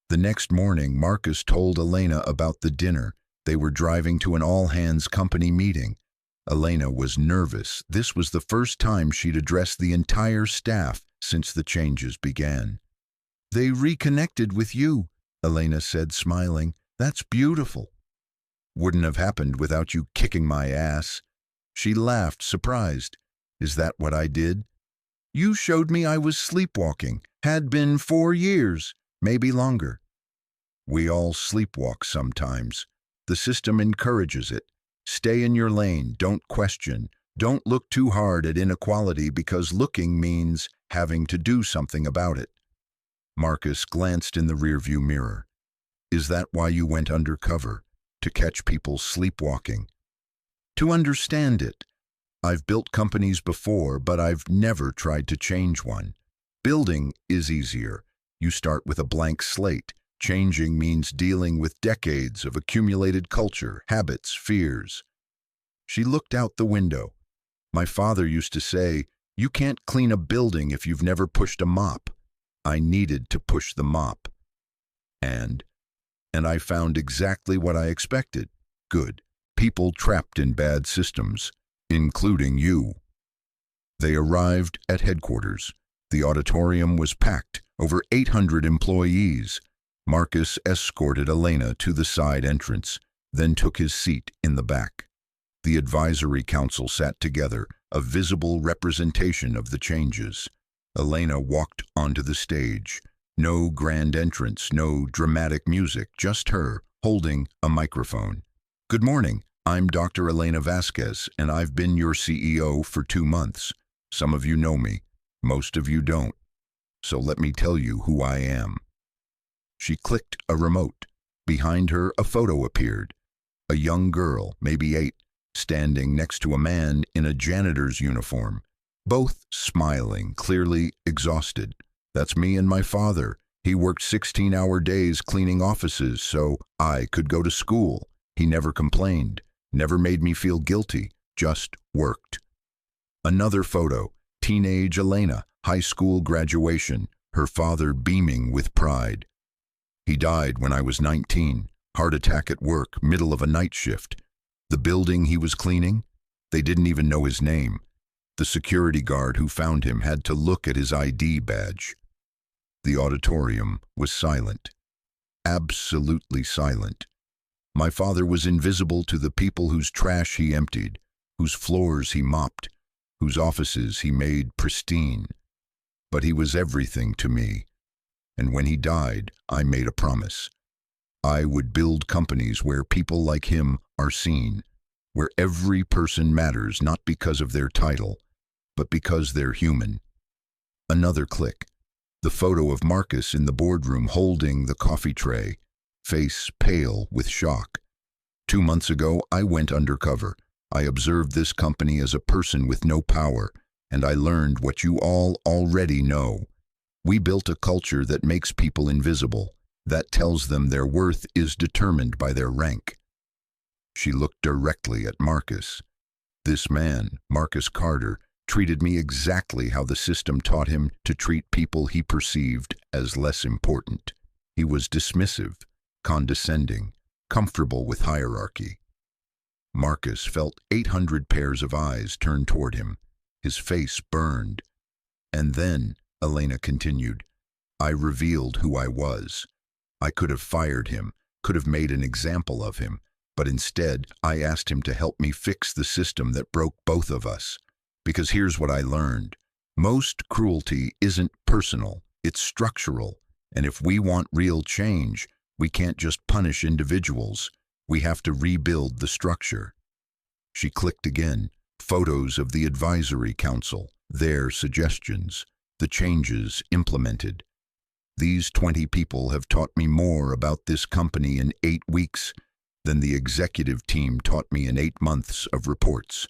The next morning, Marcus told Elena about the dinner. They were driving to an all-hands company meeting. Elena was nervous. This was the first time she'd addressed the entire staff since the changes began. "They reconnected with you," Elena said, smiling. "That's beautiful." "Wouldn't have happened without you kicking my ass." She laughed, surprised. "Is that what I did?" "You showed me I was sleepwalking. Had been 4 years, maybe longer." "We all sleepwalk sometimes. The system encourages it. Stay in your lane, don't question. Don't look too hard at inequality because looking means having to do something about it." Marcus glanced in the rearview mirror. "Is that why you went undercover? To catch people sleepwalking?" "To understand it. I've built companies before, but I've never tried to change one. Building is easier. You start with a blank slate. Changing means dealing with decades of accumulated culture, habits, fears." She looked out the window. "My father used to say, you can't clean a building if you've never pushed a mop." I needed to push the mop. And I found exactly what I expected. Good. People trapped in bad systems, including you. They arrived at headquarters. The auditorium was packed, over 800 employees. Marcus escorted Elena to the side entrance, then took his seat in the back. The advisory council sat together, a visible representation of the changes. Elena walked onto the stage. No grand entrance, no dramatic music, just her, holding a microphone. "Good morning. I'm Dr. Elena Vasquez, and I've been your CEO for 2 months. Some of you know me, most of you don't. So let me tell you who I am." She clicked a remote. Behind her, a photo appeared. A young girl, maybe 8, standing next to a man in a janitor's uniform. Both smiling, clearly exhausted. "That's me and my father. He worked 16-hour days cleaning offices so I could go to school. He never complained. Never made me feel guilty, just worked." Another photo, teenage Elena, high school graduation, her father beaming with pride. "He died when I was 19, heart attack at work, middle of a night shift. The building he was cleaning, they didn't even know his name. The security guard who found him had to look at his ID badge." The auditorium was silent, absolutely silent. My father was invisible to the people whose trash he emptied, whose floors he mopped, whose offices he made pristine. But he was everything to me. And when he died, I made a promise. I would build companies where people like him are seen, where every person matters not because of their title, but because they're human. Another click. The photo of Marcus in the boardroom holding the coffee tray, face pale with shock. 2 months ago, I went undercover. I observed this company as a person with no power, and I learned what you all already know. We built a culture that makes people invisible, that tells them their worth is determined by their rank. She looked directly at Marcus. This man, Marcus Carter, treated me exactly how the system taught him to treat people he perceived as less important. He was dismissive, condescending, comfortable with hierarchy. Marcus felt 800 pairs of eyes turn toward him. His face burned. And then, Elena continued, I revealed who I was. I could have fired him, could have made an example of him, but instead I asked him to help me fix the system that broke both of us. Because here's what I learned. Most cruelty isn't personal, it's structural. And if we want real change, we can't just punish individuals. We have to rebuild the structure. She clicked again. Photos of the advisory council, their suggestions, the changes implemented. These 20 people have taught me more about this company in 8 weeks than the executive team taught me in 8 months of reports.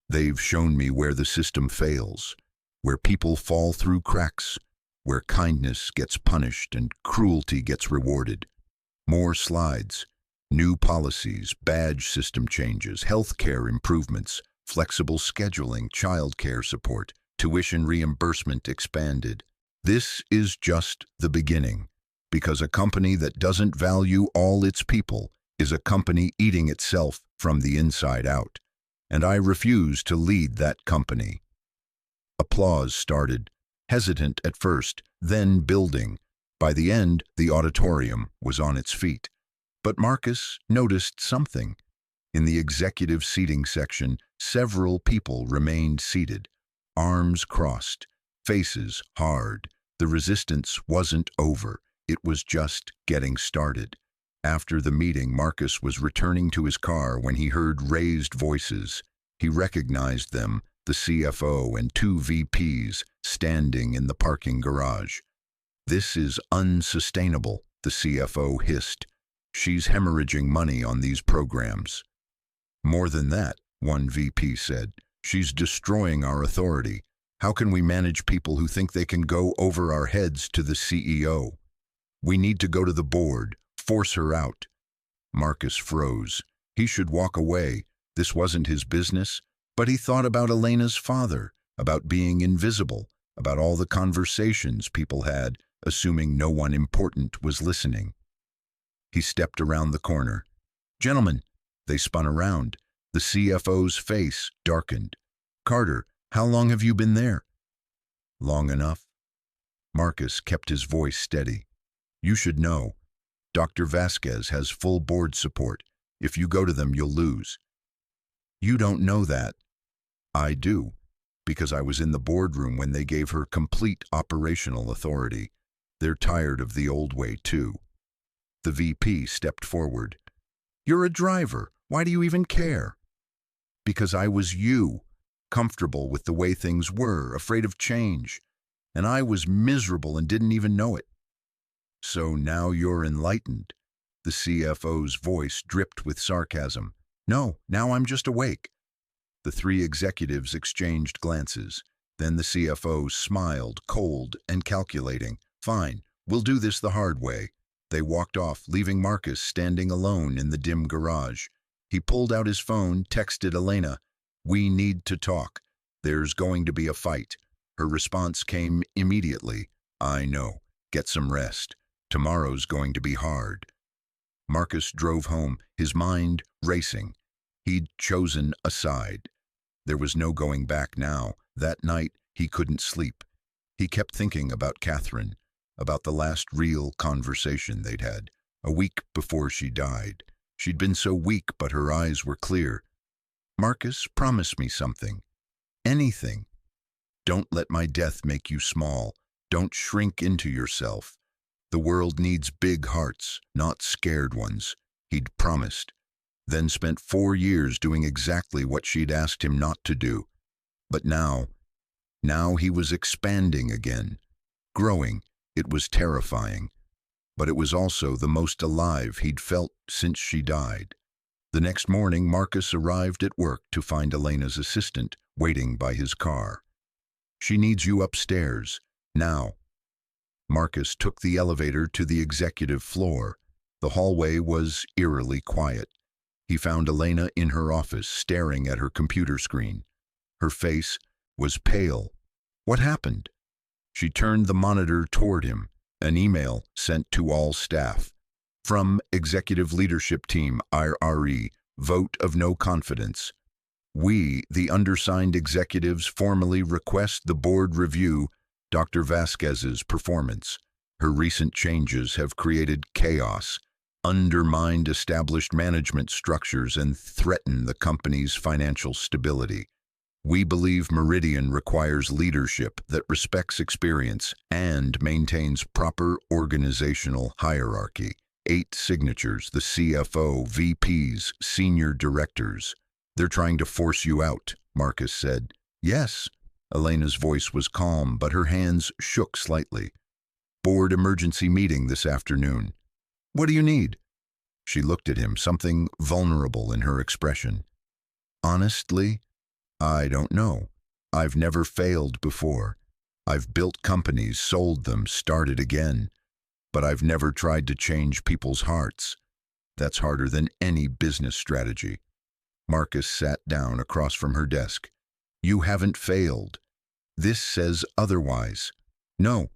They've shown me where the system fails, where people fall through cracks, where kindness gets punished and cruelty gets rewarded. More slides, new policies, badge system changes, healthcare improvements, flexible scheduling, childcare support, tuition reimbursement expanded. This is just the beginning, because a company that doesn't value all its people is a company eating itself from the inside out, and I refuse to lead that company. Applause started, hesitant at first, then building. By the end, the auditorium was on its feet. But Marcus noticed something. In the executive seating section, several people remained seated, arms crossed, faces hard. The resistance wasn't over, it was just getting started. After the meeting, Marcus was returning to his car when he heard raised voices. He recognized them, the CFO and 2 VPs, standing in the parking garage. This is unsustainable, the CFO hissed. She's hemorrhaging money on these programs. More than that, one VP said. She's destroying our authority. How can we manage people who think they can go over our heads to the CEO? We need to go to the board, force her out. Marcus froze. He should walk away. This wasn't his business. But he thought about Elena's father, about being invisible, about all the conversations people had, assuming no one important was listening. He stepped around the corner. Gentlemen, they spun around. The CFO's face darkened. Carter, how long have you been there? Long enough. Marcus kept his voice steady. You should know. Dr. Vasquez has full board support. If you go to them, you'll lose. You don't know that. I do, because I was in the boardroom when they gave her complete operational authority. They're tired of the old way, too. The VP stepped forward. You're a driver. Why do you even care? Because I was you, comfortable with the way things were, afraid of change. And I was miserable and didn't even know it. So now you're enlightened. The CFO's voice dripped with sarcasm. No, now I'm just awake. The 3 executives exchanged glances. Then the CFO smiled, cold and calculating. Fine, we'll do this the hard way. They walked off, leaving Marcus standing alone in the dim garage. He pulled out his phone, texted Elena, We need to talk. There's going to be a fight. Her response came immediately. I know. Get some rest. Tomorrow's going to be hard. Marcus drove home, his mind racing. He'd chosen a side. There was no going back now. That night, he couldn't sleep. He kept thinking about Catherine, about the last real conversation they'd had, a week before she died. She'd been so weak, but her eyes were clear. Marcus, promise me something. Anything. Don't let my death make you small. Don't shrink into yourself. The world needs big hearts, not scared ones. He'd promised. Then spent 4 years doing exactly what she'd asked him not to do. But now he was expanding again, growing. It was terrifying, but it was also the most alive he'd felt since she died. The next morning, Marcus arrived at work to find Elena's assistant waiting by his car. She needs you upstairs, now. Marcus took the elevator to the executive floor. The hallway was eerily quiet. He found Elena in her office, staring at her computer screen. Her face was pale. What happened? She turned the monitor toward him, an email sent to all staff. From Executive Leadership Team, IRE, Vote of no confidence. We, the undersigned executives, formally request the board review Dr. Vasquez's performance. Her recent changes have created chaos, undermined established management structures, and threaten the company's financial stability. We believe Meridian requires leadership that respects experience and maintains proper organizational hierarchy. 8 signatures, the CFO, VPs, senior directors. They're trying to force you out, Marcus said. Yes. Elena's voice was calm, but her hands shook slightly. Board emergency meeting this afternoon. What do you need? She looked at him, something vulnerable in her expression. Honestly, I don't know. I've never failed before. I've built companies, sold them, started again. But I've never tried to change people's hearts. That's harder than any business strategy. Marcus sat down across from her desk. You haven't failed. This says otherwise. No,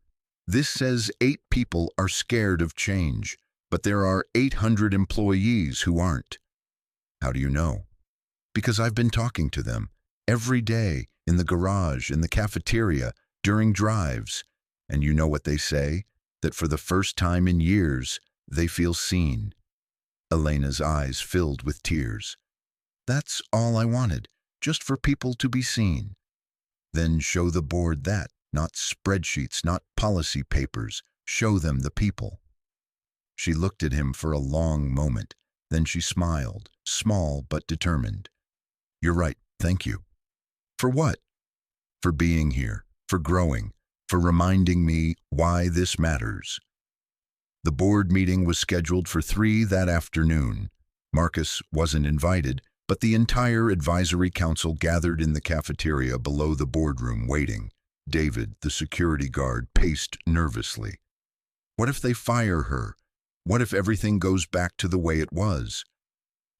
this says 8 people are scared of change, but there are 800 employees who aren't. How do you know? Because I've been talking to them every day, in the garage, in the cafeteria, during drives. And you know what they say? That for the first time in years, they feel seen. Elena's eyes filled with tears. That's all I wanted, just for people to be seen. Then show the board that, not spreadsheets, not policy papers. Show them the people. She looked at him for a long moment. Then she smiled, small but determined. You're right, thank you. For what? For being here, for growing, for reminding me why this matters. The board meeting was scheduled for 3 that afternoon. Marcus wasn't invited, but the entire advisory council gathered in the cafeteria below the boardroom waiting. David, the security guard, paced nervously. What if they fire her? What if everything goes back to the way it was?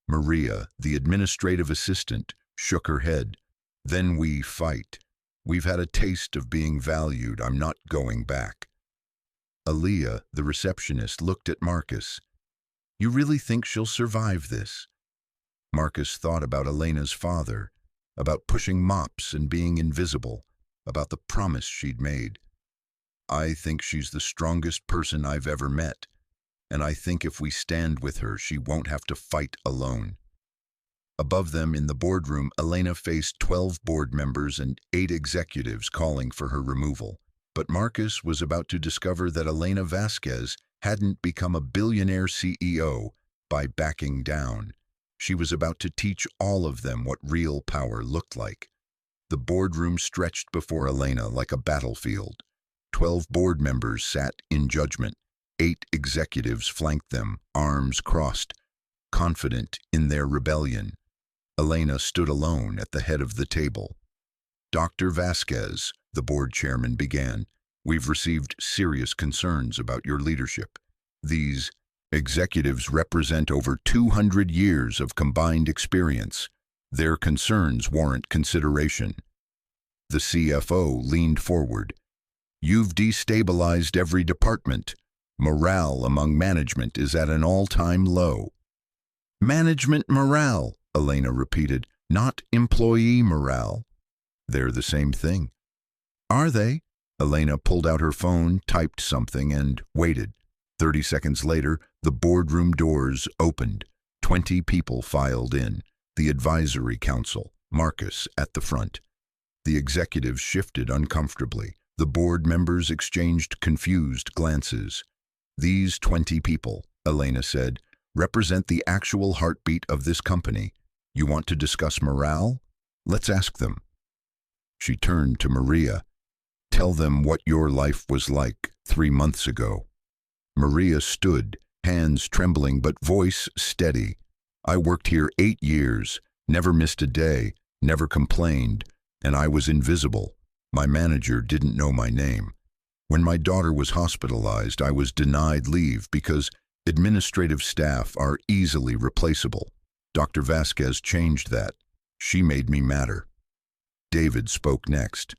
Maria, the administrative assistant, shook her head. Then we fight. We've had a taste of being valued. I'm not going back. Aaliyah, the receptionist, looked at Marcus. You really think she'll survive this? Marcus thought about Elena's father, about pushing mops and being invisible, about the promise she'd made. I think she's the strongest person I've ever met, and I think if we stand with her, she won't have to fight alone. Above them in the boardroom, Elena faced 12 board members and 8 executives calling for her removal. But Marcus was about to discover that Elena Vasquez hadn't become a billionaire CEO by backing down. She was about to teach all of them what real power looked like. The boardroom stretched before Elena like a battlefield. 12 board members sat in judgment. 8 executives flanked them, arms crossed, confident in their rebellion. Elena stood alone at the head of the table. Dr. Vasquez, the board chairman began, we've received serious concerns about your leadership. These executives represent over 200 years of combined experience. Their concerns warrant consideration. The CFO leaned forward. You've destabilized every department. Morale among management is at an all-time low. Management morale, Elena repeated, not employee morale. They're the same thing. Are they? Elena pulled out her phone, typed something, and waited. 30 seconds later, the boardroom doors opened. 20 people filed in. The advisory council, Marcus at the front. The executives shifted uncomfortably. The board members exchanged confused glances. These 20 people, Elena said, represent the actual heartbeat of this company. You want to discuss morale? Let's ask them. She turned to Maria. Tell them what your life was like 3 months ago. Maria stood, hands trembling but voice steady. I worked here 8 years, never missed a day, never complained, and I was invisible. My manager didn't know my name. When my daughter was hospitalized, I was denied leave because administrative staff are easily replaceable. Dr. Vasquez changed that. She made me matter. David spoke next.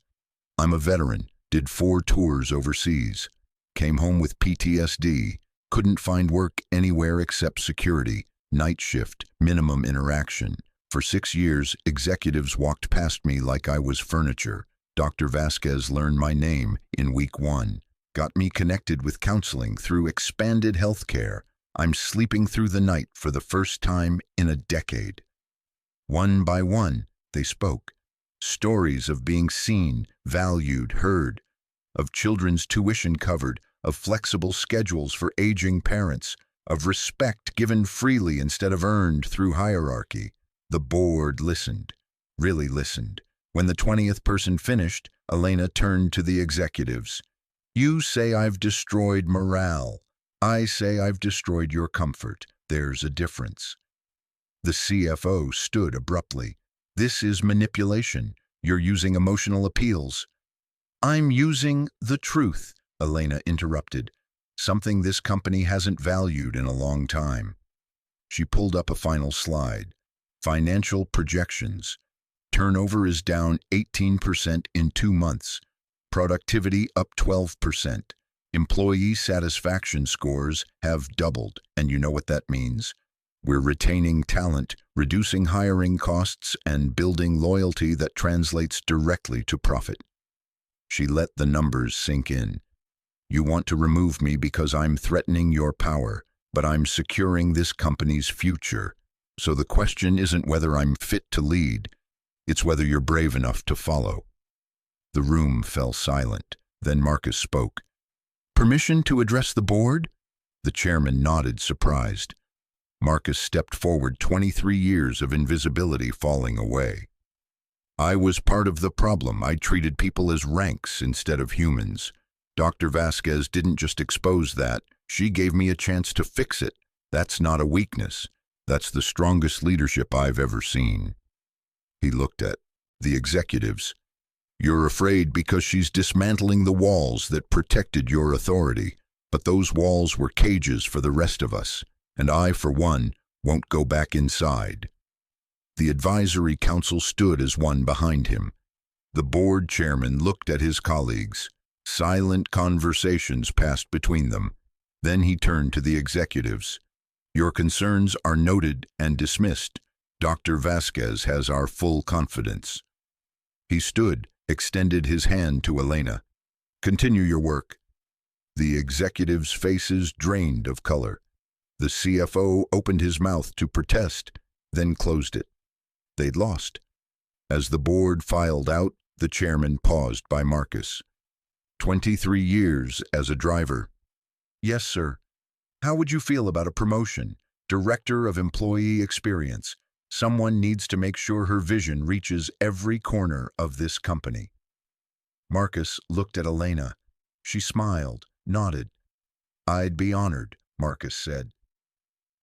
I'm a veteran, did 4 tours overseas, came home with PTSD, couldn't find work anywhere except security, Night shift, minimum interaction. For 6 years, executives walked past me like I was furniture. Dr. Vasquez learned my name in week 1, got me connected with counseling through expanded healthcare. I'm sleeping through the night for the first time in a decade. One by one, they spoke. Stories of being seen, valued, heard, of children's tuition covered, of flexible schedules for aging parents, of respect given freely instead of earned through hierarchy. The board listened, really listened. When the 20th person finished, Elena turned to the executives. You say I've destroyed morale. I say I've destroyed your comfort. There's a difference. The CFO stood abruptly. This is manipulation. You're using emotional appeals. I'm using the truth, Elena interrupted. Something this company hasn't valued in a long time. She pulled up a final slide. Financial projections. Turnover is down 18% in 2 months. Productivity up 12%. Employee satisfaction scores have doubled, and you know what that means? We're retaining talent, reducing hiring costs, and building loyalty that translates directly to profit. She let the numbers sink in. You want to remove me because I'm threatening your power, but I'm securing this company's future. So the question isn't whether I'm fit to lead, it's whether you're brave enough to follow. The room fell silent. Then Marcus spoke. Permission to address the board? The chairman nodded, surprised. Marcus stepped forward, 23 years of invisibility falling away. I was part of the problem. I treated people as ranks instead of humans. Dr. Vasquez didn't just expose that. She gave me a chance to fix it. That's not a weakness. That's the strongest leadership I've ever seen. He looked at the executives. You're afraid because she's dismantling the walls that protected your authority, but those walls were cages for the rest of us, and I, for one, won't go back inside. The advisory council stood as one behind him. The board chairman looked at his colleagues. Silent conversations passed between them. Then he turned to the executives. Your concerns are noted and dismissed. Dr. Vasquez has our full confidence. He stood, extended his hand to Elena. Continue your work. The executives' faces drained of color. The CFO opened his mouth to protest, then closed it. They'd lost. As the board filed out, the chairman paused by Marcus. 23 years as a driver. Yes, sir. How would you feel about a promotion? Director of Employee Experience. Someone needs to make sure her vision reaches every corner of this company. Marcus looked at Elena. She smiled, nodded. I'd be honored, Marcus said.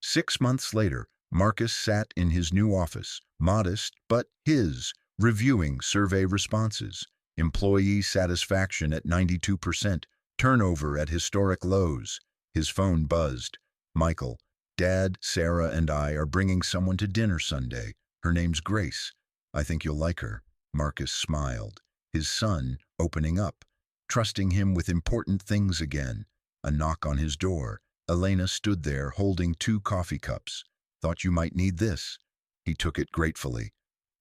6 months later, Marcus sat in his new office, modest but his, reviewing survey responses. Employee satisfaction at 92%, turnover at historic lows. His phone buzzed. Michael, Dad, Sarah, and I are bringing someone to dinner Sunday. Her name's Grace. I think you'll like her. Marcus smiled. His son, opening up, trusting him with important things again. A knock on his door. Elena stood there holding 2 coffee cups. Thought you might need this. He took it gratefully.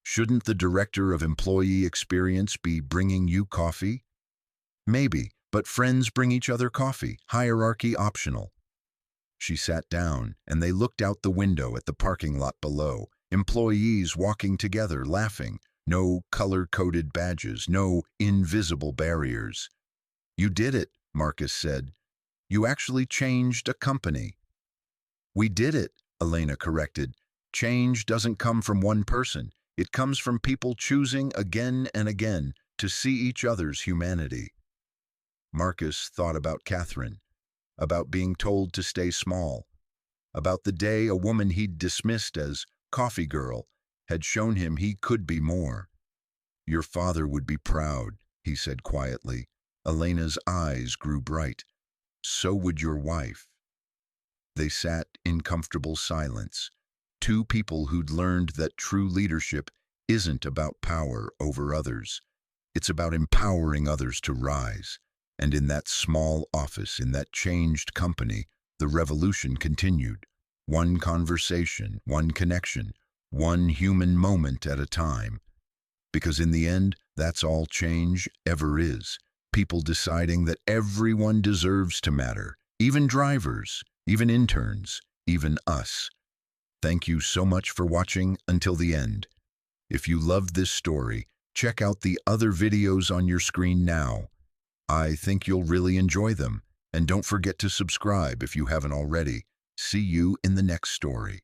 Shouldn't the Director of Employee Experience be bringing you coffee? Maybe, but friends bring each other coffee. Hierarchy optional. She sat down, and they looked out the window at the parking lot below. Employees walking together, laughing. No color-coded badges, no invisible barriers. You did it, Marcus said. You actually changed a company. We did it, Elena corrected. Change doesn't come from one person. It comes from people choosing again and again to see each other's humanity. Marcus thought about Catherine, about being told to stay small, about the day a woman he'd dismissed as coffee girl had shown him he could be more. Your father would be proud, he said quietly. Elena's eyes grew bright. So would your wife. They sat in comfortable silence. 2 people who'd learned that true leadership isn't about power over others. It's about empowering others to rise. And in that small office, in that changed company, the revolution continued. one conversation, one connection, one human moment at a time. Because in the end, that's all change ever is. People deciding that everyone deserves to matter, even drivers, even interns, even us. Thank you so much for watching until the end. If you loved this story, check out the other videos on your screen now. I think you'll really enjoy them. And don't forget to subscribe if you haven't already. See you in the next story.